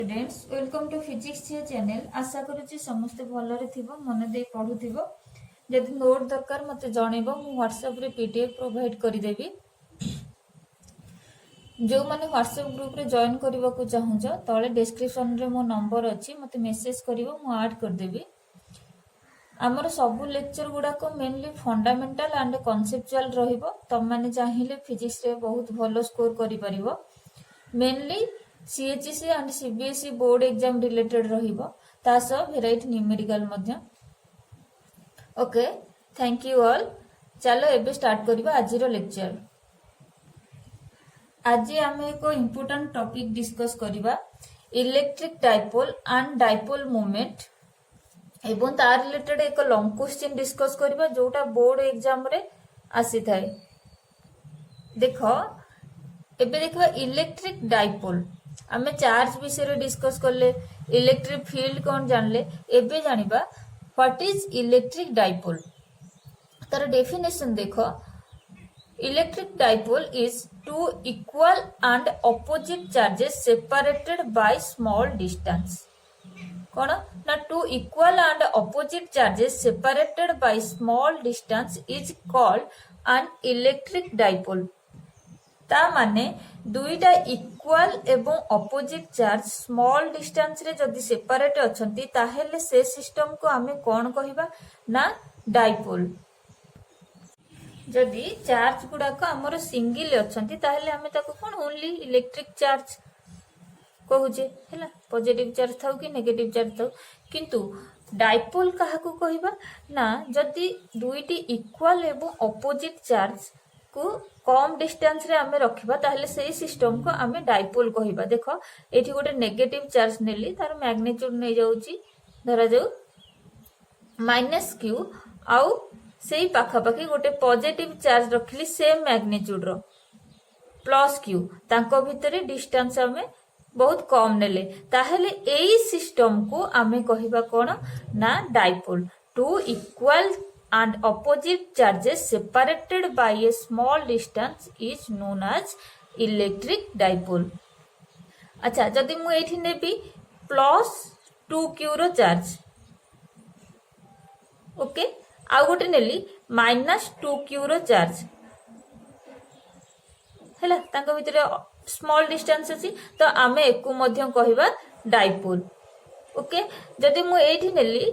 Students welcome to physics channel. आशा करुच्ची समस्ते भलरे थिबो मन दे पढुथिबो। जदि नोट दरकार मते जणेबो मु व्हाट्सएप रे पीडीएफ प्रोवाइड करि देबी। जो माने व्हाट्सएप ग्रुप रे जॉइन करबा को चाहूछ तळे डिस्क्रिप्शन रे मो नंबर अछि मते मेसेज करिवो मु ऐड कर देबी। हमर सब लेक्चर गुडा को मेनली फंडामेंटल एंड कॉन्सेप्चुअल रहिबो। तम माने चाहिले फिजिक्स रे बहुत भलो स्कोर करि परिबो। Mainly CHSE and CBSE board exam related रहिबो तास वेराइटी न्यूमेरिकल मध्य। Okay thank you all. चलो एबे स्टार्ट करबा आज रो लेक्चर। आज आमे एक इंपोर्टेंट टॉपिक डिस्कस करबा electric dipole and dipole moment एवं तार रिलेटेड एक लॉन्ग क्वेश्चन डिस्कस करबा जोटा बोर्ड एग्जाम रे आसी थाए। देखो एबे देखबा इलेक्ट्रिक डाइपोल आमे चार्ज विषय डिस्कस करले, इलेक्ट्रिक फील्ड कौन जानले, एबे जानिबा व्हाट इज इलेक्ट्रिक डाइपोल। तार डेफिनेशन देखो, electric dipole is two equal and opposite charges separated by small distance. कौन ना two equal and opposite charges separated by small distance is called an electric dipole. ता माने दुईटा equal एवं opposite charge small distance रे जदि separate अछंती ताहेले से system को आमे कोन कहिबा ना डाइपोल। जदि चार्ज गुडा को हमर सिंगल अछंती ताहेले आमे ताको कोन ओनली इलेक्ट्रिक चार्ज कहूजे हैला, पॉजिटिव चार्ज थाउ कि नेगेटिव चार्ज थाउ। किंतु डाइपोल काहा को कहिबा ना जदि दुईटी इक्वल एवं ऑपोजिट चार्ज को कम डिस्टेंस रे आमे रखिबा ताहले सेही सिस्टम को आमे डाइपोल कहिबा। देखो एठी गोटे नेगेटिव चार्ज नेली तार मैग्नीट्यूड नै जाउची धरा जाऊ -q आउ सेही पाखा पाखी गोटे पॉजिटिव चार्ज रखली सेम मैग्नीट्यूड रो +q तांको भितरे डिस्टेंस आमे बहुत कम नेले ताहले एई सिस्टम को आमे कहिबा कोन ना dipole. Two equal and opposite charges separated by a small distance is known as electric dipole। अच्छा जदि मु एठी नेबी +2q रो चार्ज, ओके आ गोटे नेली -2q रो चार्ज हैला, तांको भितरे स्मॉल डिस्टेंस अछि तो आमे एकु मध्य कहिबा डाइपोल। ओके जदि मु एठी नेली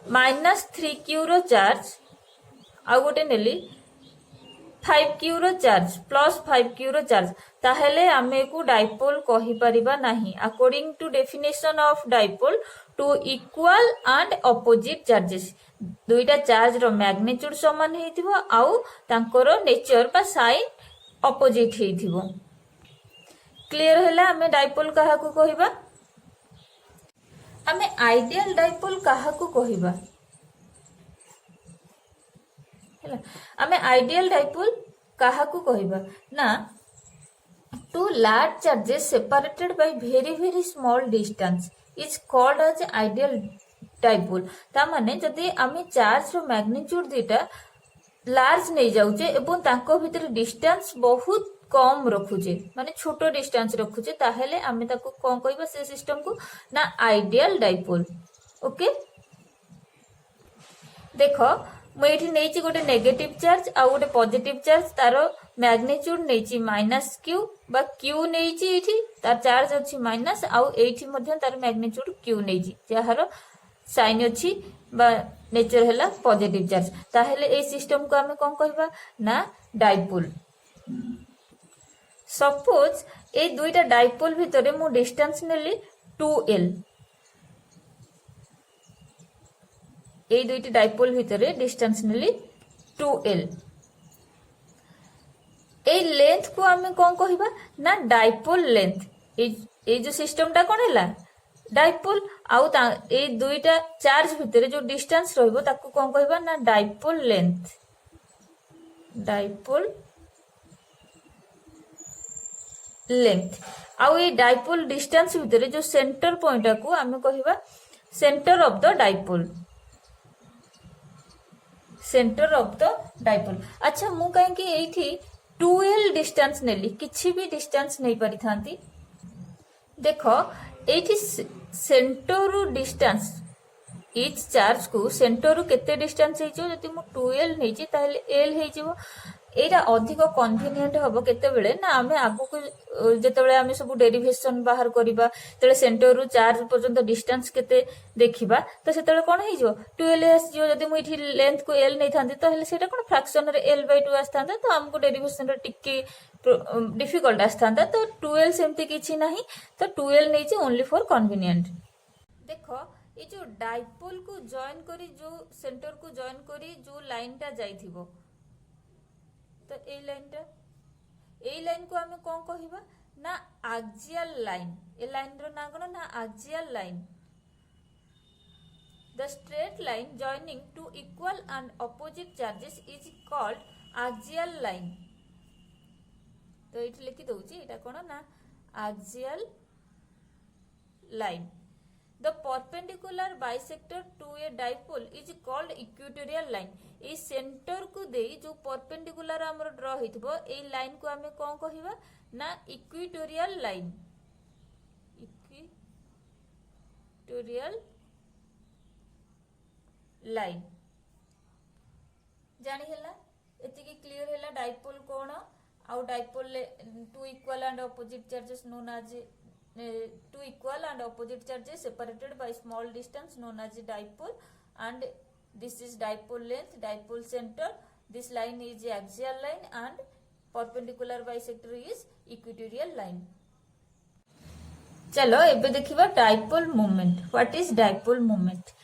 -3q रो चार्ज आ गोटे नेली 5q रो चार्ज +5q रो चार्ज ताहेले आमे को डाइपोल कहि परिबा नाही। According to definition of dipole two equal and opposite charges दुईटा चार्ज रो मैग्नीट्यूड समान हेतिबो आउ तांकर नेचर बा साइन ऑपोजिट हेतिबो। क्लियर हैला आमे डाइपोल काहा को कहिबा। आमे आइडियल डाइपोल काहा को कहिबा हैला। आमे आइडियल डाइपोल काहा को कहिबा ना two large charges separated by very very small distance is called as ideal dipole. ता माने जदि आमे चार्ज रो मैग्नीट्यूड दीटा लार्ज नै जाउचे एवं तांको भितर डिस्टेंस बहुत कम रखुचे माने छोटो डिस्टेंस रखुचे ताहेले आमे ताको कोन कहिबा से सिस्टम को ना आइडियल डाइपोल। ओके देखो मु एठी नेची गोटे नेगेटिव चार्ज आ गोटे पॉजिटिव चार्ज तारो मैग्नीट्यूड नेची -q बा q नेची एठी तार चार्ज अछि माइनस आ एठी मध्य तार मैग्नीट्यूड q नेची जहारो साइन अछि बा नेचर हैला पॉजिटिव चार्ज ताहेले ए सिस्टम को हमें कोन कहबा ना डाइपोल। सपोज ए दुईटा डाइपोल भितरे मु डिस्टेंस नेली 2l, ए दुईटी डाइपोल भितरे डिस्टेंस नेली 2l। ए लेंथ को हमें कोन कहिबा ना डाइपोल लेंथ। ए जो सिस्टम टा कोन हैला डाइपोल आउ ए दुईटा चार्ज भितरे जो डिस्टेंस रहइबो ताको कोन कहिबा ना डाइपोल लेंथ। डाइपोल लेंथ आउ ए डाइपोल डिस्टेंस भितरे जो सेंटर पॉइंट को हमें कहिबा centre of the dipole. Centre of the dipole. अच्छा मु कहीं कि एठी 2l डिस्टेंस नेली किछि भी डिस्टेंस नै पारि थांती। देखो एठी सेंटर रु डिस्टेंस इच चार्ज को सेंटर रु केते डिस्टेंस हेजो जति मु 2l नेची ताहले l हेजिवो एटा अधिक कन्वीनियंट हबो केते बेले ना आमे आगु को जेते बेले आमे सब डेरिवेशन बाहर करिबा तेले सेंटर रु चार्ज पर्यंत डिस्टेंस केते देखिबा तो सेते बेले कोन हेजिवो 2l आसीजो जति मु इठी लेंथ को l नै थांती तो हेले सेटा कोन फ्रैक्शन रे l/2 आस्थांता तो हमको डेरिवेशन रे टिक्की डिफिकल्ट आस्थांता तो 2l सेमती किछि नाही तो 2l नै छि ओनली फॉर कन्वीनियंट। देखो ये जो डाइपोल को जॉइन करी जो सेंटर को जॉइन करी जो लाइन टा जाइथिबो तो ए लाइन को हमें कौन कहिबा ना एक्सियल लाइन ए लाइन रो ना कोन ना axial line the straight line joining two equal and opposite charges is called axial line. तो इट लिखि दउची एटा कोन ना axial line. The perpendicular bisector to a dipole is called equatorial line। A centre को दे जो perpendicular हमर draw हेतबो ए line को हमें कोन कहिबा ना equatorial line. Equatorial line जानि हैला एति की क्लियर हैला डाइपोल कोन आउ dipole two equal and opposite charges known as two equal and opposite charges separated by small distance known as dipole, and this is dipole length, dipole center, this line is axial line and perpendicular bisector is equatorial line। चलो एबे देखिबा dipole moment. What is dipole moment?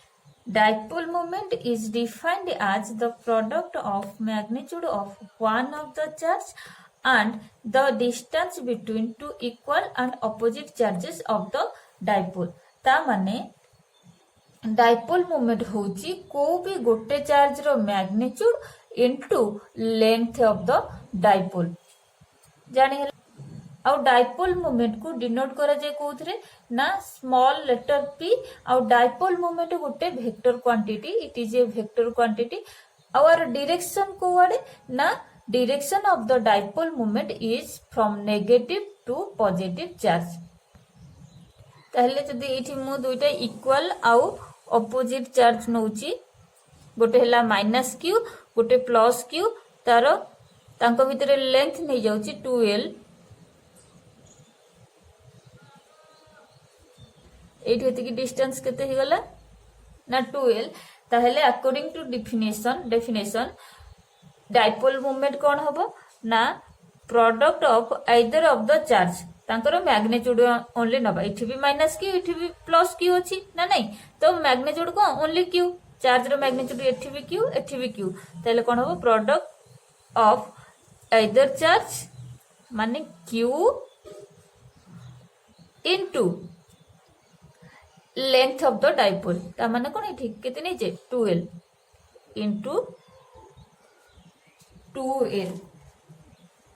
Dipole moment is defined as the product of magnitude of one of the charge and the distance between two equal and opposite charges of the dipole। ता माने dipole moment होची को भी गोटे charge रो magnitude into length of the dipole जानि हला। आउ डाइपोल मोमेंट को डिनोट करा जाय कोथरे ना स्मॉल लेटर p। आउ डाइपोल मोमेंट गोटे vector quantity, it is a vector quantity. आवर डायरेक्शन को वाडे ना direction of the dipole moment is from negative to positive charge। ताहले जदी एठी मु दुइटा इक्वल आउ ऑपोजिट चार्ज नउची गोटे हला -q गोटे +q तारो तांको भितरे लेंथ नै जाउची 2l एठी हेति की डिस्टेंस केते हे गला ना 2l। ताहले according to definition dipole moment कौन हबो ना product of either of the charge तांकर मैग्नीट्यूड ओनली नबा। इठी भी -q इठी भी +q अछि ना नहीं तो मैग्नीट्यूड को ओनली q, चार्ज रो मैग्नीट्यूड इठी भी q इठी भी q, ताले कौन हबो प्रोडक्ट ऑफ आइदर चार्ज माने q into length of the dipole. ता माने कोन इठी केते नै जे 2l इनटू 2l।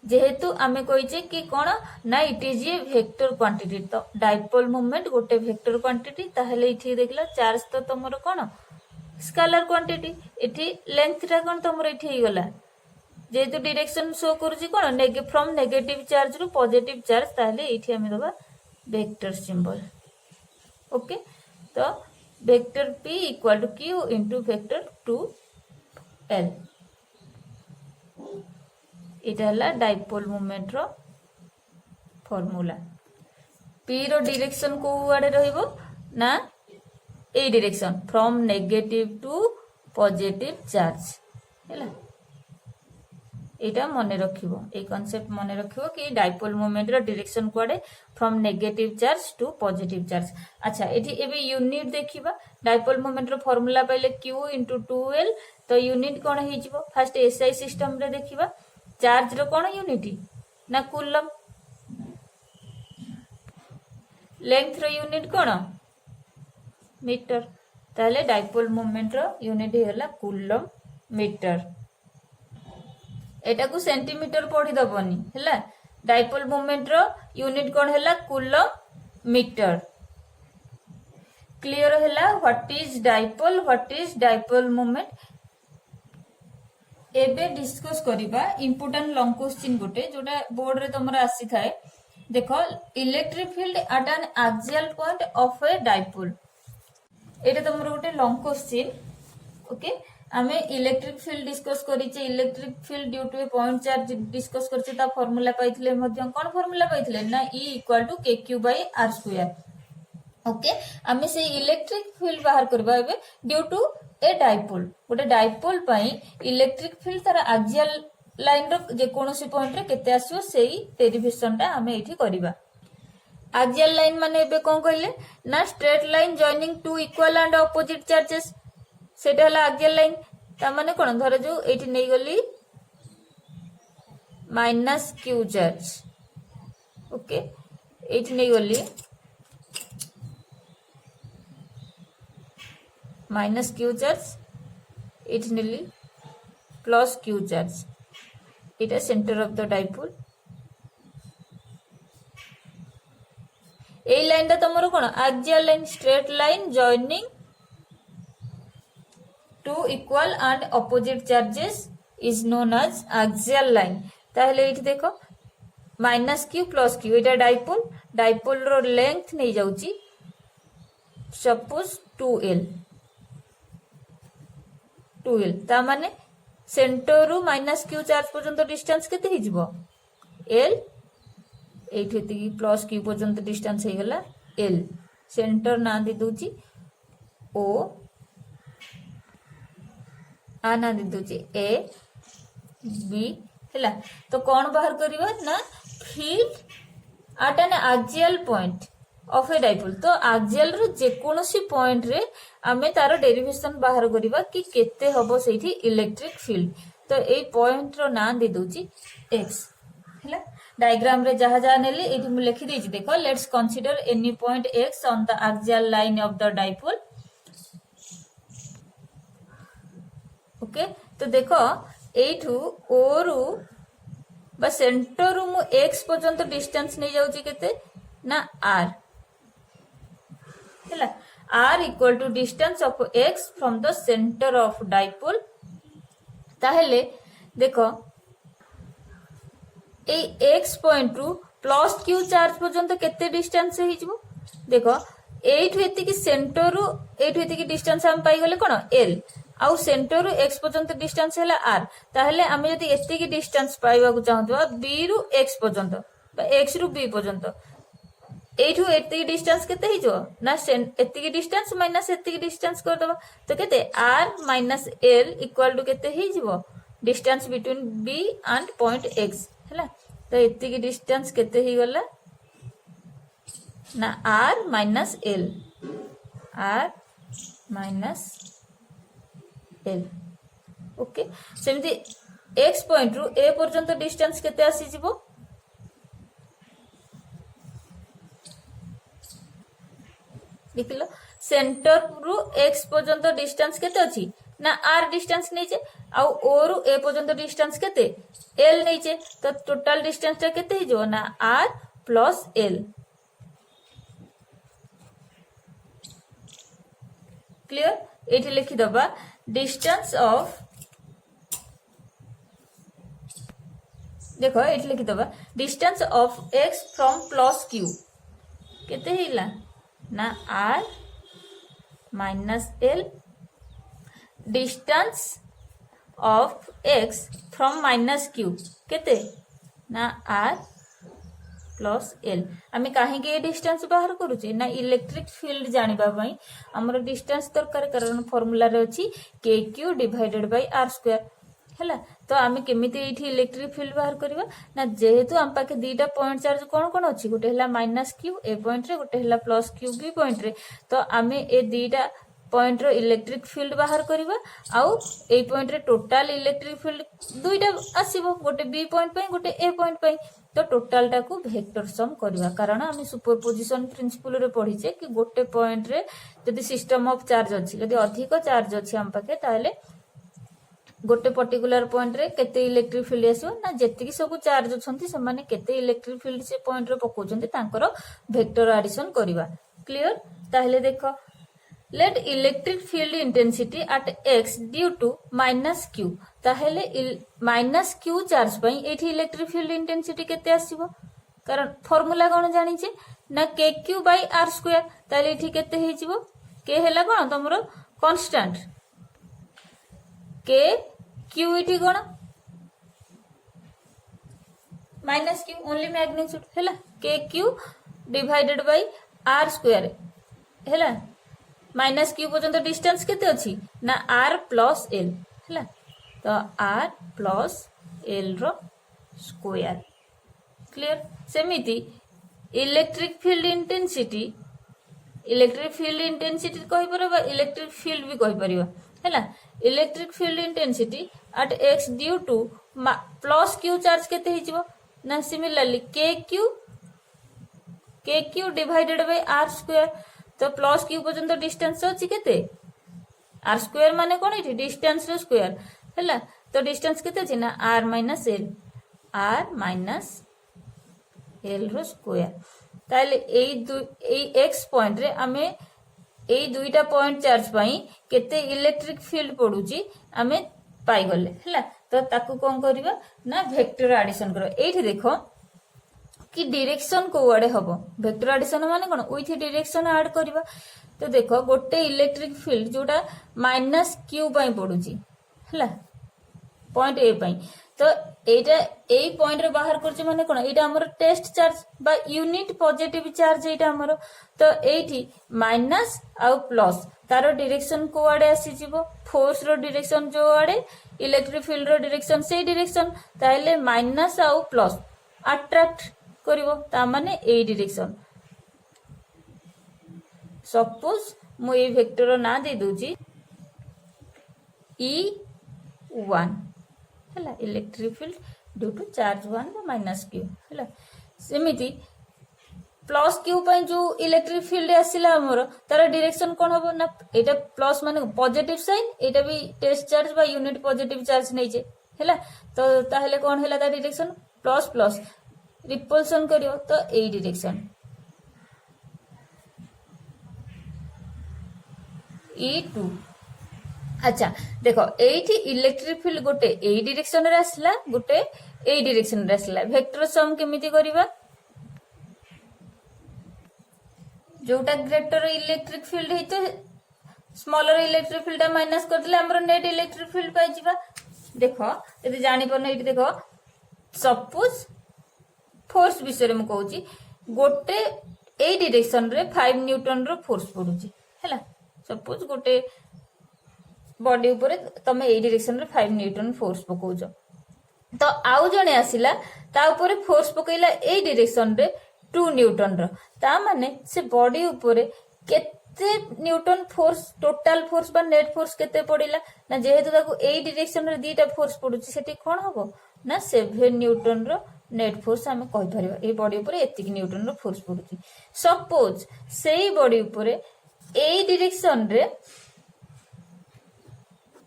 जेहेतु आमे कहिचे कि कोन ना it is a vector quantity तो डाइपोल मोमेंट गोटे वेक्टर क्वांटिटी ताहले इठी देखला चार्ज तो तमरो कोन स्केलर क्वांटिटी इठी लेंथ रा कोन तमरो इठी हे गला जेहेतु डायरेक्शन शो करूची कोन फ्रॉम नेगेटिव चार्ज रु पॉजिटिव चार्ज ताहले इठी आमे दबा वेक्टर सिंबल। ओके तो vector p equal to q into vector 2l इटा हला डाइपोल मोमेंट रो फार्मूला। p रो डायरेक्शन को आडे रहइबो ना ए direction from negative to positive charge हैला। एटा मने रखिबो ए कांसेप्ट मने रखिबो कि डाइपोल मोमेंट रो डायरेक्शन को आडे from negative charge to positive charge. अच्छा एठी एबे यूनिट देखिबा डाइपोल मोमेंट रो फार्मूला पाइले q इनटू 2l तो यूनिट कोन हे जिवो फर्स्ट एसआई सिस्टम रे देखिबा चार्ज रो कोन यूनिटी ना कूलम, लेंथ रो यूनिट कोन मीटर, ताले डाइपोल मोमेंट रो यूनिट हेला कूलम मीटर। एटा को सेंटीमीटर पढ़ी दबनी हैला। डाइपोल मोमेंट रो यूनिट कोन हैला कूलम मीटर। क्लियर हैला व्हाट इज डाइपोल मोमेंट। एबे डिस्कस करिबा इंपोर्टेंट लॉन्ग क्वेश्चन गोटे जोटा बोर्ड रे तमरा आसी थाए देखो electric field at an axial point of a dipole एटा तुम गोटे लॉन्ग क्वेश्चन ओके आमे इलेक्ट्रिक फील्ड डिस्कस करिचे electric field due to a point charge discuss करछे ता फार्मूला पाइथिले मध्य कोन फार्मूला पाइथिले ना E = kq/r²। ओके आमे से इलेक्ट्रिक फील्ड बाहर करबा एबे ड्यू टू ए डाइपोल गोटे डाइपोल पई इलेक्ट्रिक फील्ड तार एक्सियल लाइन रो जे कोनोसी पॉइंट रे केते आसीबो सेही डेरिवेशन ता आमे एठी करिबा। एक्सियल लाइन माने एबे कोन कहले ना straight line joining two equal and opposite charges सेटा हला एक्सियल लाइन ता माने कोन धर जो एठी नै गली माइनस क्यू चार्ज ओके एठी नै गली माइनस क्यू चार्ज एठी नेली प्लस क्यू चार्ज इटा सेंटर ऑफ द डाइपोल ए लाइन दा तमरो कोन axial line straight line joining two equal and opposite charges is known as axial line ताहले एठी देखो माइनस क्यू प्लस क्यू इटा डाइपोल डाइपोल रो लेंथ नै जाउची सपोज 2l ता माने सेंटर रु माइनस क्यू चार्ज पर्यंत डिस्टेंस केते ही जिवो l एठी ती प्लस क्यू पर्यंत डिस्टेंस हे गला l सेंटर ना दे दोची o आ ना दे दोची a b हैला तो कोन बाहर करबा ना field at an axial point of a dipole तो एक्सियल रो जे कोनोसी पॉइंट रे आमे तारो डेरिवेशन बाहर करिबा कि केते हबो सेठी इलेक्ट्रिक फील्ड तो ए पॉइंट रो नाम दे दोची x हैला डायग्राम रे जहा जहा नेली एठी मु लिखि देछि देखो let's consider any point x on the axial line of the dipole okay तो देखो एठू o रु बा सेंटर रु मु x पर्यंत डिस्टेंस नै जाउची केते ना r हैला r equal to distance of x from the centre of dipole ताहले देखो ए x पॉइंट रु प्लस q चार्ज पर्यंत केते डिस्टेंस हे जिवो देखो एठु एति की सेंटर रु एठु एति की डिस्टेंस हम पाई गले कोन l आउ सेंटर रु x पर्यंत डिस्टेंस हैला r ताहले आमे यदि एति की डिस्टेंस पाइबा को चाहतो b रु x पर्यंत बा x रु b पर्यंत एठु एति डिस्टेंस केते ही जो ना एति की डिस्टेंस माइनस एति की डिस्टेंस कर दबा तो केते r minus l equal to केते ही जीवो distance between b and point x हैला तो एति की डिस्टेंस केते ही गला ना r माइनस l ओके सेमती x पॉइंट रु a पर्यंत डिस्टेंस केते आसी जीवो देखिलो सेंटर रु x पर्यंत डिस्टेंस केते अछि ना r डिस्टेंस नैचे आ o रु a पर्यंत डिस्टेंस केते l नैचे तो टोटल डिस्टेंस ता केते ही जो ना r प्लस l क्लियर एठी लिखि दबा डिस्टेंस ऑफ देखो एठी लिखि दबा distance of x from plus q केते हिला ना r minus l distance of x from minus q केते ना r प्लस l आमे काहे के डिस्टेंस बाहर करूचे ना इलेक्ट्रिक फील्ड जानिबा पई हमर डिस्टेंस दरकार कारण फार्मूला रे अछि kq डिवाइडेड बाय r² हैला तो आमे केमिति एठी इलेक्ट्रिक फील्ड बाहर करबा ना जेहेतु हम पाके दीटा पॉइंट चार्ज कोन कोन अछि गोटे हला माइनस q ए पॉइंट रे गोटे हला प्लस q बी पॉइंट रे तो आमे ए दीटा पॉइंट रो इलेक्ट्रिक फील्ड बाहर करबा आउ ए पॉइंट रे टोटल इलेक्ट्रिक फील्ड दुईटा आसीबो गोटे बी पॉइंट पई गोटे ए पॉइंट पई तो टोटल टा को वेक्टर सम करबा कारण आमे सुपरपोजिशन प्रिंसिपल रे पढिचे कि गोटे पॉइंट रे यदि सिस्टम ऑफ चार्ज अछि यदि अधिक चार्ज अछि हम पाके ताले गोटे पर्टिकुलर पॉइंट रे केते इलेक्ट्रिक फील्ड आसीबो ना जेतिकी सब चार्ज अछंती से माने केते इलेक्ट्रिक फील्ड से पॉइंट रे पकोचंती तांकर वेक्टर एडिशन करबा क्लियर ताहले देखो let electric field intensity at x due to minus q ताहले माइनस q चार्ज पई एठी इलेक्ट्रिक फील्ड इंटेंसिटी केते आसीबो कारण फॉर्मूला कौन जानी ना K Q by R square ताले इठी केते हे जिवो के हैला कौन तमरो कांस्टेंट के क्यू इठी कौन माइनस क्यू ओनली मैग्नीट्यूड हैला K Q divided by R square हैला माइनस क्यू पर्यंत डिस्टेंस केते अछि ना आर प्लस एल हैला तो आर प्लस एल रो स्क्वायर क्लियर सेमिति इलेक्ट्रिक फील्ड इंटेंसिटी कहि परबा इलेक्ट्रिक फील्ड भी कहि परिबा हैला electric field intensity at x due to plus Q charge केते हिजबो ना similarly K Q divided by R square तो प्लस क्यू पर्यंत डिस्टेंस अछि केते आर स्क्वायर माने कोन इठी डिस्टेंस रो स्क्वायर हैला तो डिस्टेंस केते अछि ना आर माइनस एल रो स्क्वायर ताले एई एक्स पॉइंट रे आमे एई दुईटा पॉइंट चार्ज पाई केते इलेक्ट्रिक फील्ड पडुची आमे पाई गले हैला तो ताकू कोन करबा ना वेक्टर एडिशन करो एठी देखो कि डायरेक्शन को आड़े हबो वेक्टर एडिशन माने कोन विथ डायरेक्शन ऐड करबा तो देखो गोटे इलेक्ट्रिक फील्ड जोटा माइनस क्यू पाई पडुची हैला पॉइंट ए पाई तो एटा एई पॉइंट रे बाहर करछ माने कोन एटा हमर टेस्ट चार्ज बा यूनिट पॉजिटिव चार्ज एटा हमर तो एठी माइनस आ प्लस तारो डायरेक्शन को आड़े आसी जीवो फोर्स रो डायरेक्शन जो आड़े इलेक्ट्रिक फील्ड रो डायरेक्शन सेई डायरेक्शन ताइले माइनस आ प्लस अट्रैक्ट करिवो ता माने एई डायरेक्शन सपोज मु ए वेक्टर रो ना दे दोजी E1 हैला electric field due to charge 1 minus Q हैला सेमिति प्लस क्यू पई जो इलेक्ट्रिक फील्ड आसिला हमर तार डायरेक्शन कोन हबो ना एटा प्लस माने पॉजिटिव साइन एटा भी टेस्ट चार्ज बा यूनिट पॉजिटिव चार्ज नै जे हैला तो ताहले कोन हैला ता डायरेक्शन प्लस प्लस रिपल्सन करियो तो ए डायरेक्शन E2 अच्छा देखो एठी इलेक्ट्रिक फील्ड गोटे ए डायरेक्शन रे आसला गोटे ए डायरेक्शन रे आसला वेक्टर सम केमिति करिबा जोटा ग्रेटर इलेक्ट्रिक फील्ड हेतो स्मॉलर इलेक्ट्रिक फील्ड माइनस कर दिले हमर नेट इलेक्ट्रिक फील्ड पाइ जिबा देखो यदि जानि परन एठी देखो सपोज फोर्स विषय में कहूची गोटे ए डायरेक्शन रे 5 न्यूटन रो फोर्स पडुची हैला सपोज गोटे बॉडी ऊपर तमे ए डायरेक्शन रे 5 न्यूटन फोर्स पकोजो तो आउ जने आसिला ता ऊपर फोर्स पकैला ए डायरेक्शन रे 2 न्यूटन रो ता माने से बॉडी ऊपर केते न्यूटन फोर्स टोटल फोर्स बा नेट फोर्स केते पडिला ना जेहेतु ताको ए डायरेक्शन रे दीटा फोर्स पडुची सेठी कोन हबो ना 7 न्यूटन रो नेट फोर्स हमें कहि परिबा ए बॉडी ऊपर एतिक न्यूटन रो फोर्स पडुची सपोज सेई बॉडी ऊपर ए डायरेक्शन रे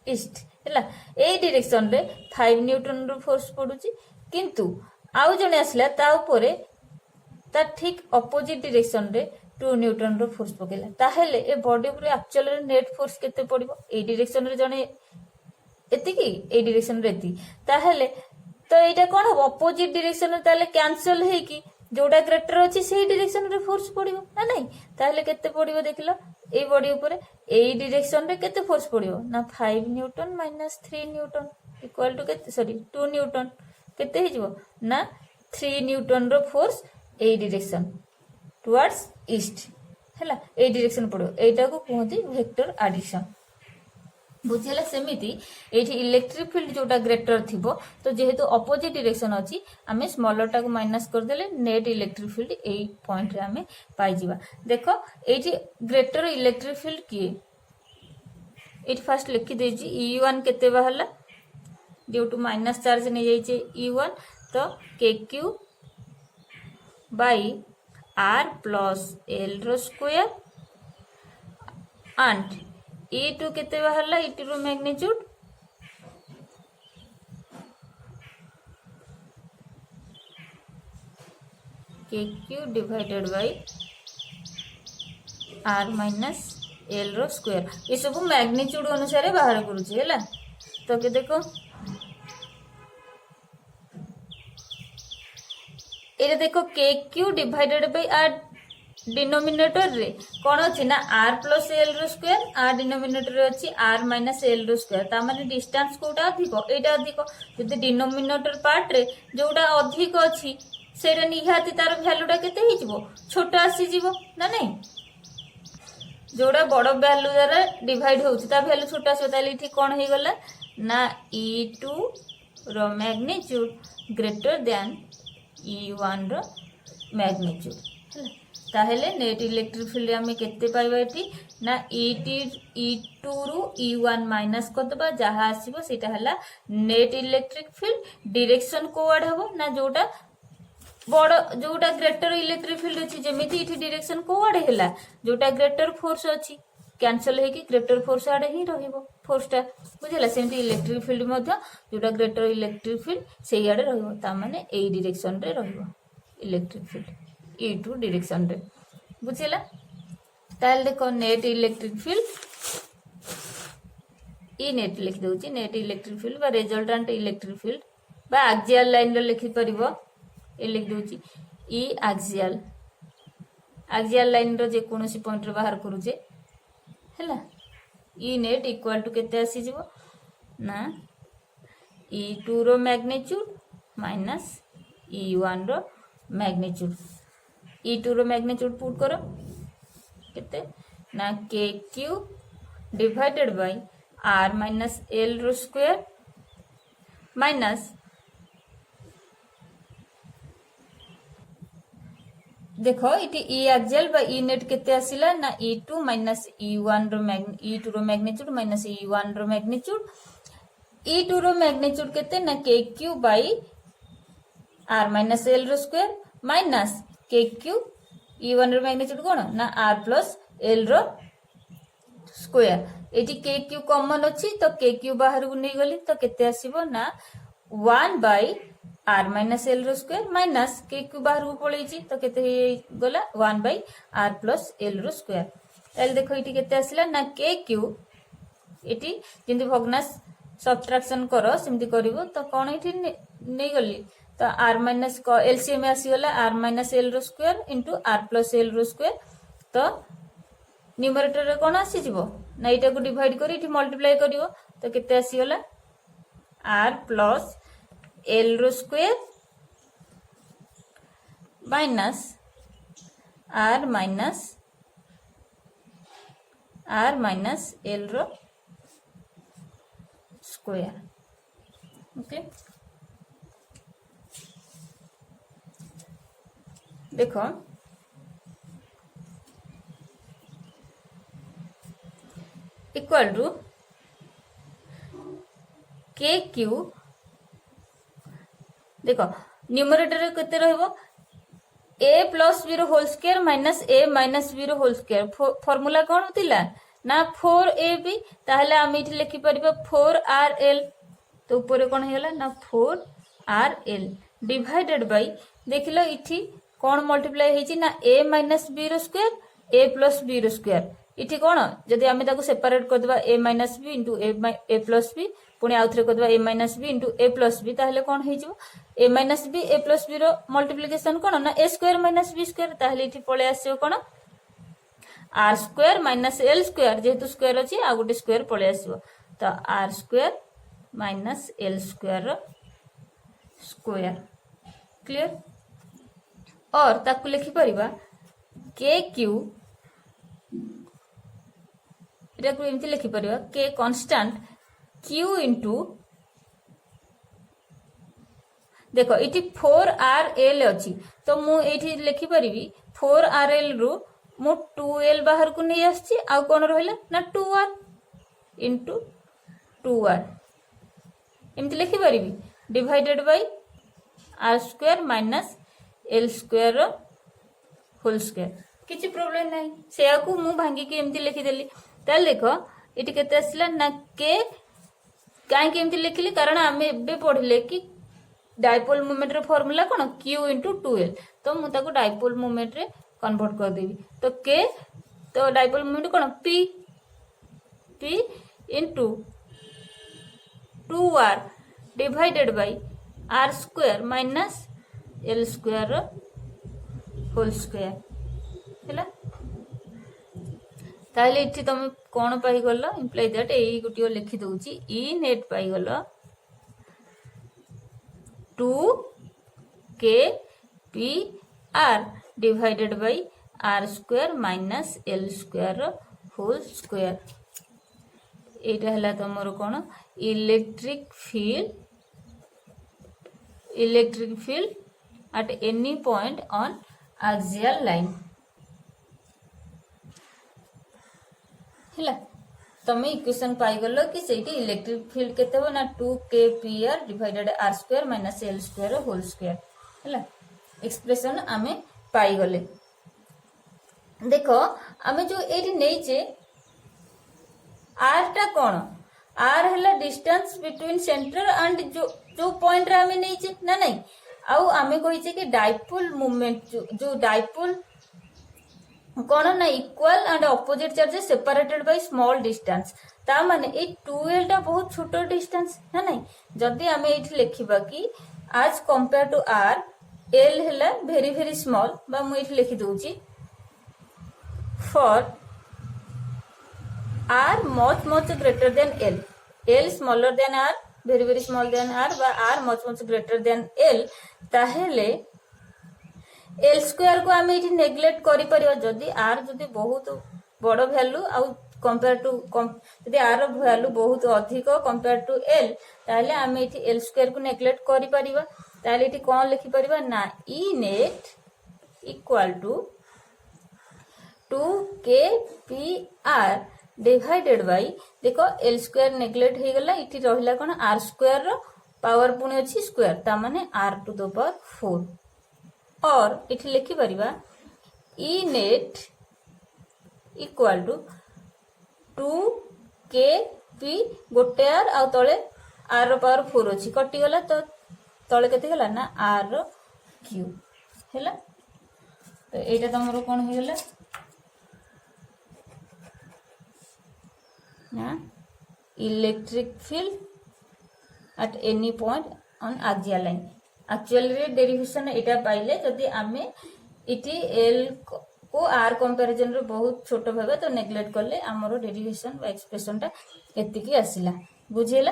ईस्ट हैला ए डायरेक्शन रे 5 न्यूटन रो फोर्स पडुची किंतु आउ जने आसला ता ऊपर ता ठीक ऑपोजिट डायरेक्शन रे 2 न्यूटन रो फोर्स पकेला ताहेले ए बॉडी ऊपर एक्चुअल रे नेट फोर्स केते पडिबो ए डायरेक्शन रे जने एतिकी ए डायरेक्शन रे एति ताहेले तो एटा कोन हो ऑपोजिट डायरेक्शन रे ताले कैंसिल हे की जोटा ग्रेटर अछि सेही डायरेक्शन रे फोर्स पडिबो ना नहीं ताहेले केते पडिबो देखिलो ए बॉडी ऊपर ए डायरेक्शन रे केते फोर्स पडिबो ना 5 newton minus 3 newton equal to केते सॉरी 2 न्यूटन केते हे जिवो ना 3 न्यूटन रो फोर्स ए डायरेक्शन टुवर्ड्स ईस्ट हैला ए डायरेक्शन पडिबो एटा को कहती वेक्टर एडिशन बुझिला सेमिति एठी इलेक्ट्रिक फील्ड जोटा ग्रेटर थिबो तो जेहेतु ऑपोजिट डायरेक्शन अछि आमे स्मॉलर टा को माइनस कर देले नेट इलेक्ट्रिक फील्ड ए पॉइंट रे आमे पाई जिबा देखो एठी ग्रेटर इलेक्ट्रिक फील्ड की एठी फर्स्ट लिखि दे जी E1 केते बाहला ड्यू टू माइनस चार्ज नै जाई छै E1 तो KQ by R plus L रो स्क्वायर एंड E2 केते बाहरला E2 रो magnitude KQ divided by R minus L रो स्क्वायर ये सब मैग्नीट्यूड अनुसार बाहर करूची हैला तो के देखो ये देखो K Q divided by R denominator रे कौन अच्छी ना आर प्लस एल रो स्क्वायर आर डिनोमिनेटर रे अच्छी आर माइनस एल रो स्क्वायर ता माने डिस्टेंस कोटा अधिक एटा अधिक जदि डिनोमिनेटर पार्ट रे जोटा अधिक अच्छी सेटा निहाती तार वैल्यूटा केते ही जिवो छोट आसी जिवो ना नहीं जोड़ा बड़ वैल्यू द्वारा डिवाइड होउची ता वैल्यू छोट आसी ताले इठी कोन हे गला ना E2 रो मैग्नीट्यूड ग्रेटर देन E1 रो मैग्नीट्यूड ताहेले नेट इलेक्ट्रिक फील्ड आमे केते पाइबा एठी ना E2 रु E1 माइनस करदबा जहा आसीबो सेटा हला नेट इलेक्ट्रिक फील्ड डायरेक्शन कोआड हबो ना जोटा बड़ जोटा ग्रेटर इलेक्ट्रिक फील्ड अछि जेमिति इठी डायरेक्शन कोआड हेला जोटा ग्रेटर फोर्स अछि कैंसिल हे कि ग्रेटर फोर्स आडे ही रहिबो फोर्सटा बुझला सेमति इलेक्ट्रिक फील्ड मध्ये जोटा ग्रेटर इलेक्ट्रिक फील्ड सेही आडे रहिबो ता माने एई डायरेक्शन रे रहिबो इलेक्ट्रिक फील्ड E2 डायरेक्शन रे बुझला ताल देखो net electric field E net लिख दउची नेट इलेक्ट्रिक फील्ड बा रिजल्टेंट इलेक्ट्रिक फील्ड बा एक्सियल लाइन रे लिखि परिबो ए लिख दउची ई एक्सियल लाइन रो जे कोनोसी पॉइंट रे बाहर करू जे हैला ई नेट इक्वल टू केते आसी जिवो ना E2 रो मैग्नीट्यूड माइनस E1 रो मैग्नीट्यूड E2 रो मैग्नीट्यूड पुट करो केते ना K Q divided by R minus L रो स्क्वायर माइनस देखो इटी ई एक्सियल बा ई नेट केते आसिला ना E2 माइनस E1 रो E2 रो मैग्नीट्यूड माइनस E1 रो मैग्नीट्यूड E2 रो मैग्नीट्यूड केते ना K Q by R minus L रो square minus K Q E1 रो मैग्नीट्यूड कोन ना आर प्लस एल रो स्क्वायर एटी के क्यू कॉमन अछि तो के क्यू बाहर को नै गली तो केते आसीबो ना 1 बाय आर माइनस एल रो स्क्वायर माइनस के क्यू बाहर को पळै छि तो केते गला 1 बाय आर प्लस एल रो स्क्वायर ताल देखो इटी केते आसिला ना के क्यू इटी जिंदी भग्नाश सब्ट्रैक्शन करो सिमती करिवो तो कोन इटी नै गली तो आर माइनस एलसीएम आसीगला आर माइनस एल रो square into R plus L रो स्क्वायर तो न्यूमरेटर रे कोन आसी जिवो ना इटा को डिवाइड करी इटी मल्टीप्लाई करिवो तो केते आसीगला आर प्लस एल रो square minus R minus L रो स्क्वायर ओके देखो इक्वल टू के क्यू देखो न्यूमरेटर केते रहबो a प्लस b रो whole square minus a minus b रो होल स्क्वायर फार्मूला कोन होतिला ना 4ab ताहले हम इठी लिखि परबो 4rl तो ऊपर कोन हेला ना 4rl डिवाइडेड बाय देखिलो इठी कोन मल्टीप्लाई हेची ना a माइनस b रो स्क्वायर a प्लस b रो स्क्वायर इठी कोन जदी हम ताको सेपरेट कर देबा a minus b into a plus b पुणी आउथरे कर देबा a minus b into a plus b ताहले कोन हे जिवो a minus b a plus b रो मल्टीप्लिकेशन कोन ना a square minus b square ताहले इठी पळे आसीयो कोन r square minus l square जेहेतु स्क्वायर अछि आ गोटे स्क्वायर पळे आसीयो तो r square minus l square रो स्क्वायर क्लियर और ताकू लिखि परिबा के क्यू इटाकू एमती लिखि परिबा के कांस्टेंट क्यू इंटू देखो इटी 4rl अछि तो मु एठी लिखि परिबी 4rl रु मु 2l बाहर को नै आछि आ कोन रहला ना 2r इंटू 2r एमती लिखि परिबी divided by r square minus l square whole square किछि प्रॉब्लम नै सेया को मु भांगी के एमती लिखि देली ताल देखो इटी केते आसला ना के काहे के एमती लिखिली कारण आमे एबे पढले कि डायपोल मोमेंट रे फार्मूला कोन q इंटू 2l तो मु ताको डायपोल मोमेंट रे कन्वर्ट कर देबी तो के तो डायपोल मोमेंट कोन p into 2r divided by r square minus L square whole square है। ताहले इठी तुम कौन पाइगल इम्प्लाई दैट यही गोटे लिखि दउची ई नेट पाइगल 2 k p r divided by r square minus l square whole square. एटा हला तमरो कौन electric field at any point on axial line है। तमें इक्वेशन पाइगल कि सेठी इलेक्ट्रिक फील्ड केते हो ना 2kpr divided r square minus l square whole square है। एक्सप्रेशन आमे पाइगले। देखो आमे जो एठी नेइचे r टा कोन r हला डिस्टेंस बिटवीन सेंटर एंड जो पॉइंट रे आमे नेइचे ना नहीं आउ आमे कहिचे कि डाइपोल मूवमेंट जो डाइपोल कौन ना equal and opposite charges separated by small distance ता माने ए 2l टा बहुत छोटो डिस्टेंस ना नहीं। जदी आमे एठी लिखिबा कि आज कंपेयर टू r l हला वेरी वेरी स्मॉल बा मु एठी लिखि दउची for r much greater than l smaller than r very small than r बा r much greater than l ताहेले l square को आमे इठी नेग्लेक्ट करि परिबा। जदी r जदी बहुत बड़ वैल्यू आउ कंपेयर टू जदी r वैल्यू बहुत अधिक कंपेयर टू l ताहेले आमे इठी l स्क्वायर को नेग्लेक्ट करि परिबा। ताहेले इठी कोन लिखि परिबा ना e net equal to 2kpr divided by देखो l स्क्वायर नेग्लेक्ट हे गला इठी रहिला कोन r स्क्वायर रो पावर पुनी अछि स्क्वायर ता माने r टू द पावर 4 और इठी लिखि परिबा e net equal to 2kp गोटे r आ तळे r रो पावर 4 अछि कटि गला तो तळे केते गला ना r रो क्यूब हैला। तो एटा तमरो कोन हे गला ना electric field at any point on axial line। Actually derivation एटा पाइले जदी आमे इटी l को r कंपैरिजन रे बहुत छोटो भाबे तो नेग्लेक्ट करले हमरो डेरिवेशन बा एक्सप्रेशन टा एतिकी आसिला बुझेला।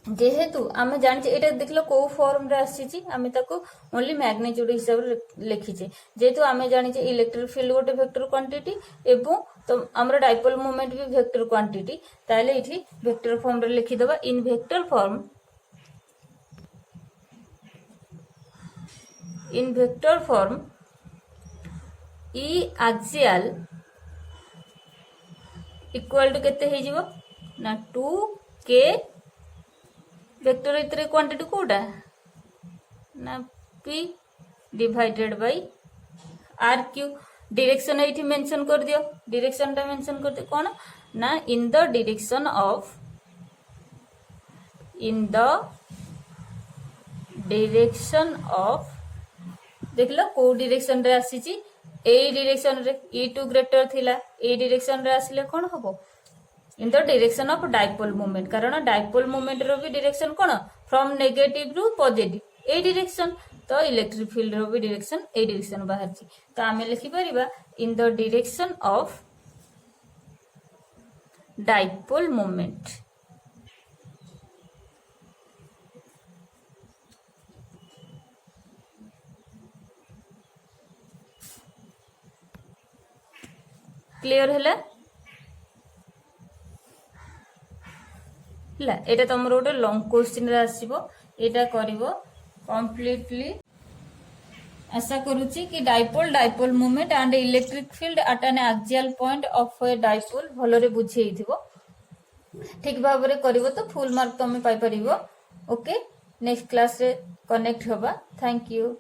जेहेतु आमे जानचे एटा देखलो को फॉर्म रे आसीची आमे ताको ओनली मैग्नीट्यूड हिसाब रे लिखिचे। जेहेतु आमे जानिचे इलेक्ट्रिक फील्ड गोटे वेक्टर क्वांटिटी एवं तो हमरो डाइपोल मोमेंट भी वेक्टर क्वांटिटी ताले इठी वेक्टर फॉर्म रे लिखि दबा। In vector form e axial equal to केते हे जीवो ना 2k वेक्टर इतरे क्वांटिटी कोडा ना p divided by r Q. Direction एठी मेंशन कर दियो डायरेक्शन टा मेंशन करते कोन ना इन द डायरेक्शन ऑफ देखलो को डायरेक्शन रे आसीची ए डायरेक्शन रे e2 ग्रेटर थिला ए डायरेक्शन रे आसीले कोन हबो in the direction of dipole moment कारण डाइपोल मोमेंट रो भी डायरेक्शन कोन फ्रॉम नेगेटिव टू पॉजिटिव ए डायरेक्शन तो इलेक्ट्रिक फील्ड रो भी डायरेक्शन ए डायरेक्शन बाहर छी। तो आमे लिखि परिबा in the direction of dipole moment clear हैला ला एटा तमरो गोटे लॉन्ग क्वेश्चन रे आसीबो एटा करिवो कंप्लीटली। आशा करूची कि dipole moment and electric field at an axial point of a dipole भलरे बुझेइथिबो ठीक भाव रे करिवो तो फुल मार्क तमे पाई परिवो। ओके नेक्स्ट क्लास रे कनेक्ट होबा। Thank you.